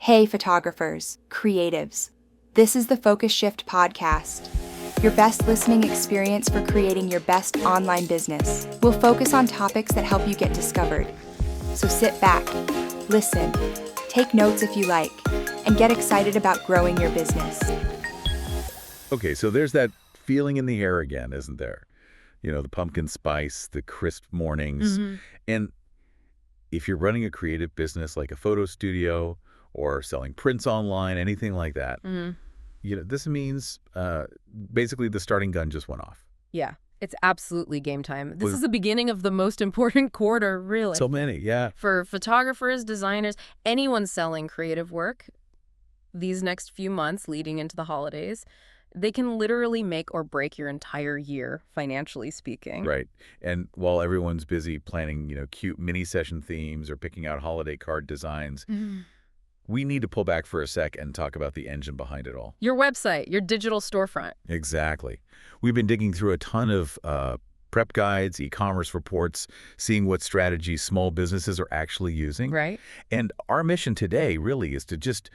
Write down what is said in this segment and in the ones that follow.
Hey photographers, creatives. This is the Focus Shift podcast, your best listening experience for creating your best online business. We'll focus on topics that help you get discovered. So sit back, listen, take notes if you like, and get excited about growing your business. Okay, so there's that feeling in the air again, isn't there? You know, the pumpkin spice, the crisp mornings. And if you're running a creative business like a photo studio or selling prints online, anything like that, this means basically the starting gun just went off. Yeah, it's absolutely game time. This is the beginning of the most important quarter, really. So many, yeah. For photographers, designers, anyone selling creative work, these next few months leading into the holidays, they can literally make or break your entire year, financially speaking. Right. And while everyone's busy planning, cute mini session themes or picking out holiday card designs, we need to pull back for a sec and talk about the engine behind it all. Your website, your digital storefront. Exactly. We've been digging through a ton of prep guides, e-commerce reports, seeing what strategies small businesses are actually using. Right. And our mission today really is to just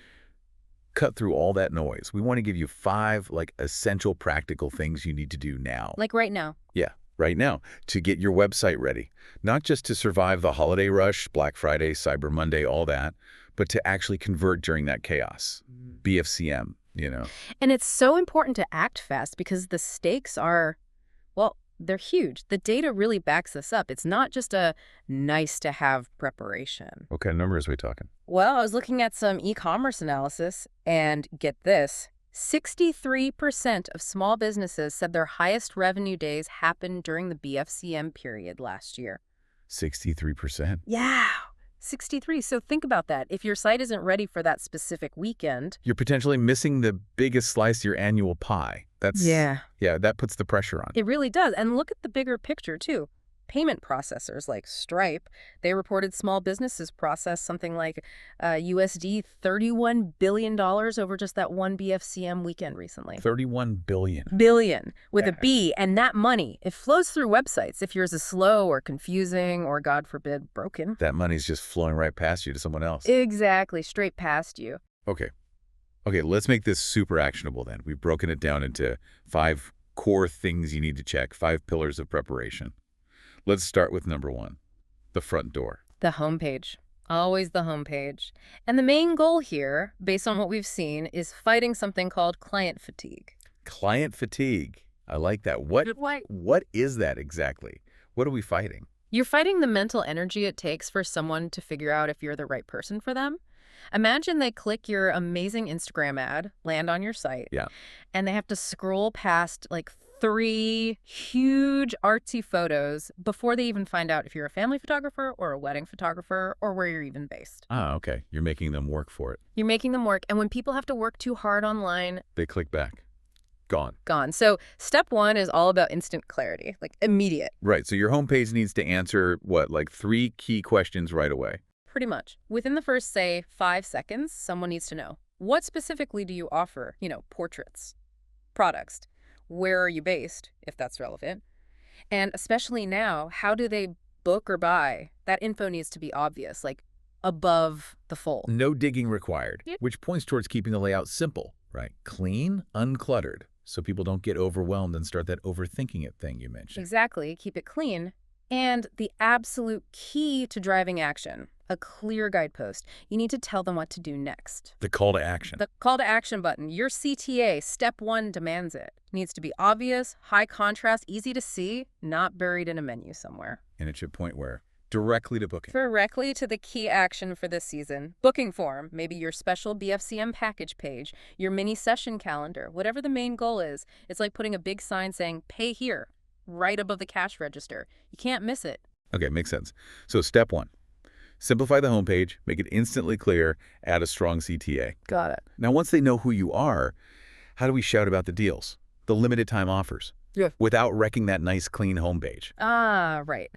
cut through all that noise. We want to give you 5 essential practical things you need to do now. Like right now. Yeah, right now, to get your website ready. Not just to survive the holiday rush, Black Friday, Cyber Monday, all that, but to actually convert during that chaos. BFCM, And it's so important to act fast because the stakes are, well, they're huge. The data really backs this up. It's not just a nice-to-have preparation. What kind of numbers are we talking? Well, I was looking at some e-commerce analysis, and get this, 63% of small businesses said their highest revenue days happened during the BFCM period last year. 63%? Yeah, 63. So think about that. If your site isn't ready for that specific weekend, You're potentially missing the biggest slice of your annual pie. Yeah, that puts the pressure on. it really does. And look at the bigger picture, too. Payment processors like Stripe, they reported small businesses processed something like USD $31 billion over just that one BFCM weekend recently. $31 billion. Billion with a B. And that money, it flows through websites. If yours is slow or confusing or, God forbid, broken. That money's just flowing right past you to someone else. Exactly, straight past you. Okay, let's make this super actionable then. We've broken it down into 5 core things you need to check, 5 pillars of preparation. Let's start with number 1, the front door. The homepage. Always the homepage. And the main goal here, based on what we've seen, is fighting something called client fatigue. Client fatigue. I like that. What is that exactly? What are we fighting? You're fighting the mental energy it takes for someone to figure out if you're the right person for them. Imagine they click your amazing Instagram ad, land on your site, and they have to scroll past 3 huge artsy photos before they even find out if you're a family photographer or a wedding photographer or where you're even based. Ah, okay. You're making them work for it. You're making them work. And when people have to work too hard online, they click back. Gone. So step 1 is all about instant clarity, immediate. Right. So your homepage needs to answer 3 key questions right away. Pretty much. Within the first, say, 5 seconds, someone needs to know, what specifically do you offer? Portraits, products. Where are you based, if that's relevant? And especially now, how do they book or buy? That info needs to be obvious, above the fold. No digging required, which points towards keeping the layout simple, right? Clean, uncluttered, so people don't get overwhelmed and start that overthinking it thing you mentioned. Exactly. Keep it clean. And the absolute key to driving action, a clear guidepost. You need to tell them what to do next. The call to action. The call to action button. Your CTA, step 1, demands it. Needs to be obvious, high contrast, easy to see, not buried in a menu somewhere. And it should point where? Directly to booking. Directly to the key action for this season. Booking form, maybe your special BFCM package page, your mini session calendar, whatever the main goal is. It's like putting a big sign saying, pay here, right above the cash register. You can't miss it. Okay, makes sense. So step 1, simplify the homepage, make it instantly clear, add a strong CTA. Got it. Now, once they know who you are, how do we shout about the deals, the limited time offers, without wrecking that nice, clean homepage? Ah, right.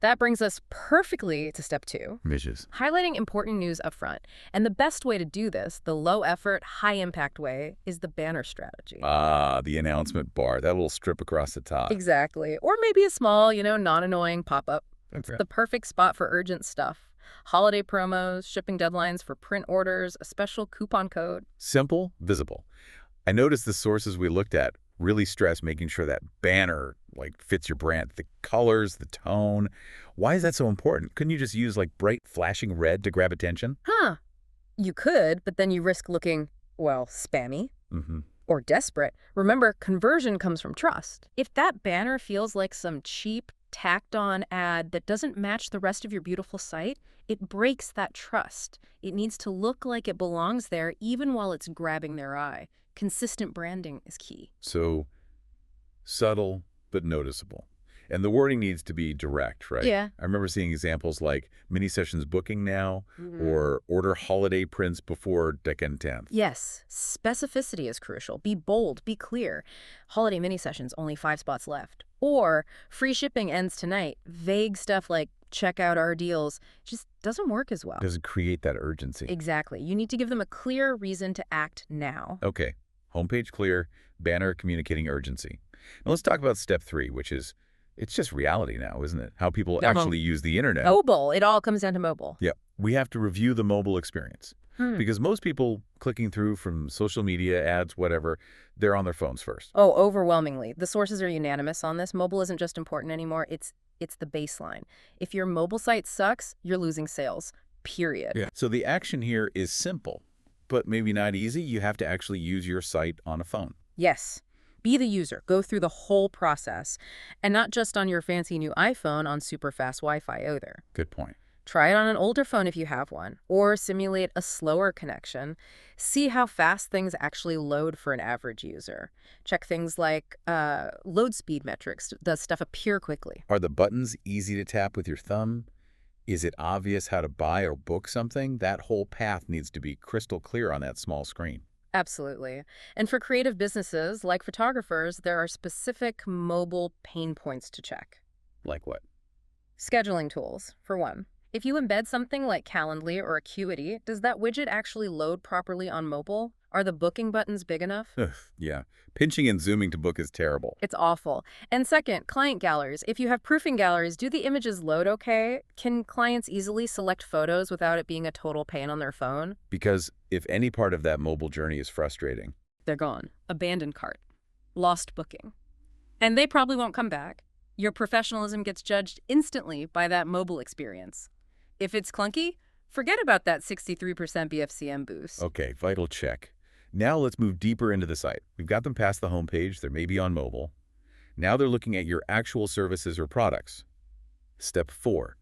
That brings us perfectly to step 2. Vicious. Highlighting important news up front. And the best way to do this, the low-effort, high-impact way, is the banner strategy. Ah, the announcement bar, that little strip across the top. Exactly. Or maybe a small, non-annoying pop-up. It's the perfect spot for urgent stuff. holiday promos, shipping deadlines for print orders, a special coupon code. Simple, visible. I noticed the sources we looked at really stress making sure that banner fits your brand. The colors, the tone. Why is that so important? Couldn't you just use bright flashing red to grab attention? You could, but then you risk looking, well, spammy. Mm-hmm. Or desperate. Remember, conversion comes from trust. If that banner feels like some cheap, tacked-on ad that doesn't match the rest of your beautiful site, it breaks that trust. It needs to look like it belongs there even while it's grabbing their eye. Consistent branding is key. So, subtle but noticeable. And the wording needs to be direct, right? Yeah. I remember seeing examples like mini sessions booking now or order holiday prints before December 10th. Yes, specificity is crucial. Be bold, be clear. Holiday mini sessions, only 5 spots left. Or free shipping ends tonight. Vague stuff like check out our deals just doesn't work as well. Doesn't create that urgency. Exactly. You need to give them a clear reason to act now. Okay. Homepage clear, banner communicating urgency. Now let's talk about step 3, which is it's just reality now, isn't it? How people actually use the internet. Mobile. It all comes down to mobile. Yeah. We have to review the mobile experience. Because most people clicking through from social media, ads, whatever, they're on their phones first. Oh, overwhelmingly. The sources are unanimous on this. Mobile isn't just important anymore. It's the baseline. If your mobile site sucks, you're losing sales. Period. Yeah. So the action here is simple, but maybe not easy. You have to actually use your site on a phone. Yes. Be the user. Go through the whole process. And not just on your fancy new iPhone on super fast Wi-Fi either. Good point. Try it on an older phone if you have one, or simulate a slower connection. See how fast things actually load for an average user. Check things like load speed metrics. Does stuff appear quickly? Are the buttons easy to tap with your thumb? Is it obvious how to buy or book something? That whole path needs to be crystal clear on that small screen. Absolutely. And for creative businesses, like photographers, there are specific mobile pain points to check. Like what? Scheduling tools, for one. If you embed something like Calendly or Acuity, does that widget actually load properly on mobile? Are the booking buttons big enough? Yeah. Pinching and zooming to book is terrible. It's awful. And second, client galleries. If you have proofing galleries, do the images load okay? Can clients easily select photos without it being a total pain on their phone? Because if any part of that mobile journey is frustrating, they're gone. Abandoned cart. Lost booking. And they probably won't come back. Your professionalism gets judged instantly by that mobile experience. If it's clunky, forget about that 63% BFCM boost. Okay, vital check. Now let's move deeper into the site. We've got them past the homepage. They're maybe on mobile. Now they're looking at your actual services or products. Step 4,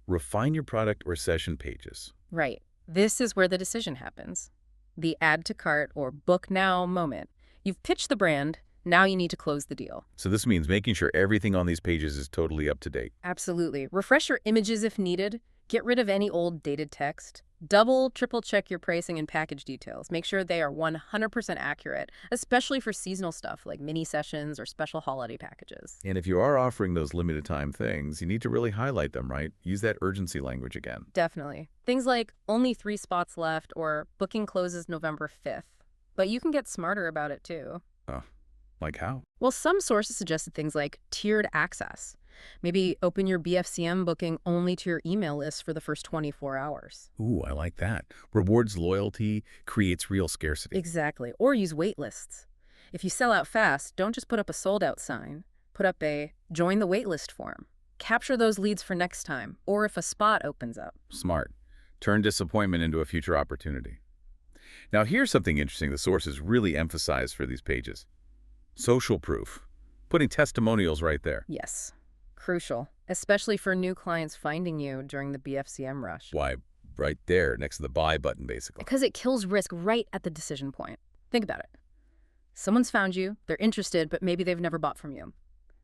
refine your product or session pages. Right. This is where the decision happens. The add to cart or book now moment. You've pitched the brand. Now you need to close the deal. So this means making sure everything on these pages is totally up to date. Absolutely. Refresh your images if needed. Get rid of any old dated text. Double, triple check your pricing and package details. Make sure they are 100% accurate, especially for seasonal stuff like mini sessions or special holiday packages. And if you are offering those limited time things, you need to really highlight them, right? Use that urgency language again. Definitely. Things like only 3 spots left or booking closes November 5th. But you can get smarter about it too. Oh, like how? Well, some sources suggested things like tiered access. Maybe open your BFCM booking only to your email list for the first 24 hours. Ooh, I like that. Rewards loyalty, creates real scarcity. Exactly. Or use wait lists. If you sell out fast, don't just put up a sold out sign. Put up a join the wait list form. Capture those leads for next time, or if a spot opens up. Smart. Turn disappointment into a future opportunity. Now here's something interesting the sources really emphasize for these pages. Social proof. Putting testimonials right there. Yes. Crucial, especially for new clients finding you during the BFCM rush. Why, right there, next to the buy button, basically. Because it kills risk right at the decision point. Think about it. Someone's found you, they're interested, but maybe they've never bought from you.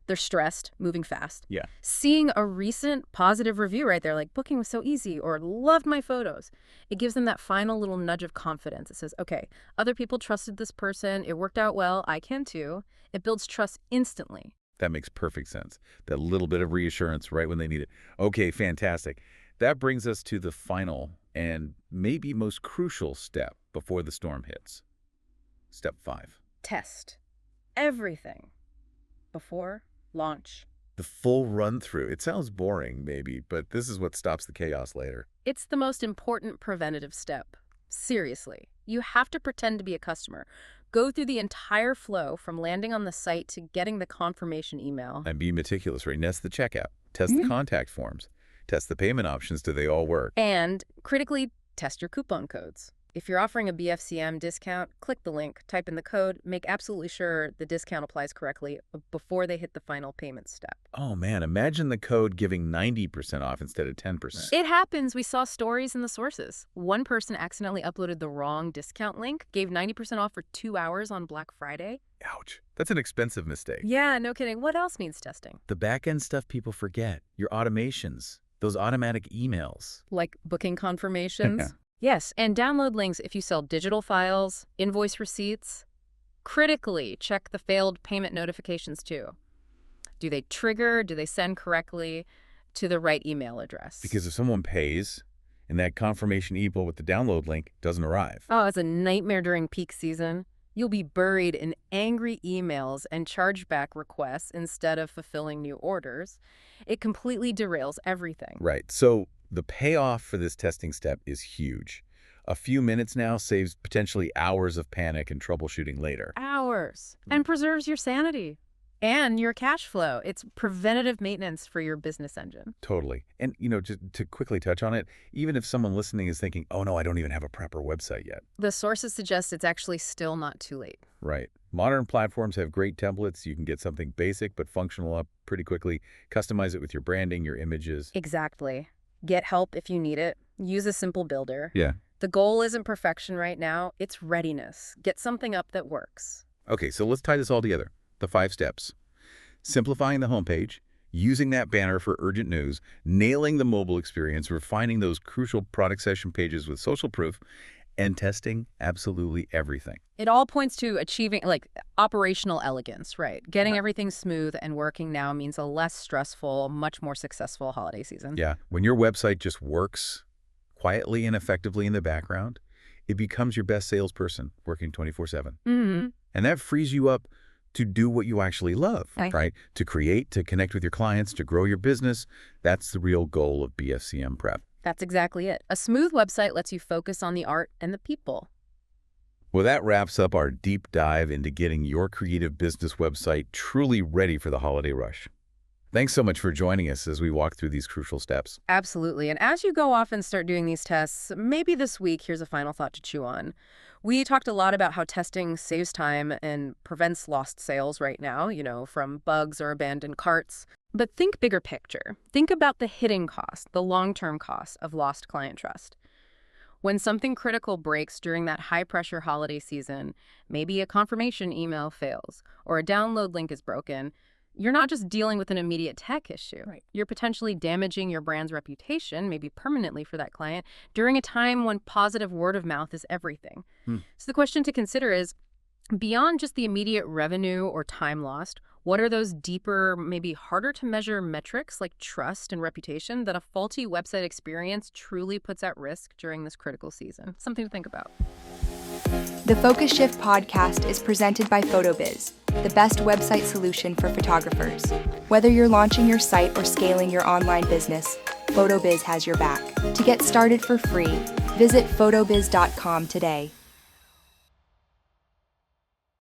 They're stressed, moving fast. Yeah. Seeing a recent positive review right there, like booking was so easy or loved my photos, it gives them that final little nudge of confidence. It says, okay, other people trusted this person. It worked out well. I can too. It builds trust instantly. That makes perfect sense. That little bit of reassurance right when they need it. Okay, fantastic. That brings us to the final and maybe most crucial step before the storm hits. Step 5. Test everything before launch. The full run-through. It sounds boring, maybe, but this is what stops the chaos later. It's the most important preventative step. Seriously, you have to pretend to be a customer. Go through the entire flow from landing on the site to getting the confirmation email. And be meticulous, right? Test the checkout. Test the contact forms. Test the payment options. Do they all work? And critically, test your coupon codes. If you're offering a BFCM discount, click the link, type in the code, make absolutely sure the discount applies correctly before they hit the final payment step. Oh man, imagine the code giving 90% off instead of 10%. It happens. We saw stories in the sources. One person accidentally uploaded the wrong discount link, gave 90% off for 2 hours on Black Friday. Ouch. That's an expensive mistake. Yeah, no kidding. What else needs testing? The back-end stuff people forget. Your automations. Those automatic emails. Like booking confirmations? Yes, and download links if you sell digital files, invoice receipts. Critically, check the failed payment notifications too. Do they trigger? Do they send correctly to the right email address? Because if someone pays and that confirmation email with the download link doesn't arrive. Oh, it's a nightmare during peak season. You'll be buried in angry emails and chargeback requests instead of fulfilling new orders. It completely derails everything. Right. So the payoff for this testing step is huge. A few minutes now saves potentially hours of panic and troubleshooting later. Hours. And preserves your sanity and your cash flow. It's preventative maintenance for your business engine. Totally. And, just to quickly touch on it, even if someone listening is thinking, oh no, I don't even have a proper website yet. The sources suggest it's actually still not too late. Right. Modern platforms have great templates. You can get something basic but functional up pretty quickly. Customize it with your branding, your images. Exactly. Get help if you need it. Use a simple builder. Yeah. The goal isn't perfection right now. It's readiness. Get something up that works. Okay, so let's tie this all together. The 5 steps. Simplifying the homepage, using that banner for urgent news, nailing the mobile experience, refining those crucial product session pages with social proof, and testing absolutely everything. It all points to achieving, operational elegance, right? Getting everything smooth and working now means a less stressful, much more successful holiday season. Yeah, when your website just works quietly and effectively in the background, it becomes your best salesperson working 24/7. Mm-hmm. And that frees you up to do what you actually love, right? To create, to connect with your clients, to grow your business. That's the real goal of BFCM Prep. That's exactly it. A smooth website lets you focus on the art and the people. Well, that wraps up our deep dive into getting your creative business website truly ready for the holiday rush. Thanks so much for joining us as we walk through these crucial steps. Absolutely. And as you go off and start doing these tests, maybe this week, here's a final thought to chew on. We talked a lot about how testing saves time and prevents lost sales right now, from bugs or abandoned carts. But think bigger picture. Think about the hidden cost, the long-term cost of lost client trust. When something critical breaks during that high-pressure holiday season, maybe a confirmation email fails or a download link is broken, you're not just dealing with an immediate tech issue. Right. You're potentially damaging your brand's reputation, maybe permanently for that client, during a time when positive word of mouth is everything. So the question to consider is, beyond just the immediate revenue or time lost, what are those deeper, maybe harder to measure metrics like trust and reputation that a faulty website experience truly puts at risk during this critical season? Something to think about. The Focus Shift podcast is presented by PhotoBiz, the best website solution for photographers. Whether you're launching your site or scaling your online business, PhotoBiz has your back. To get started for free, visit photobiz.com today.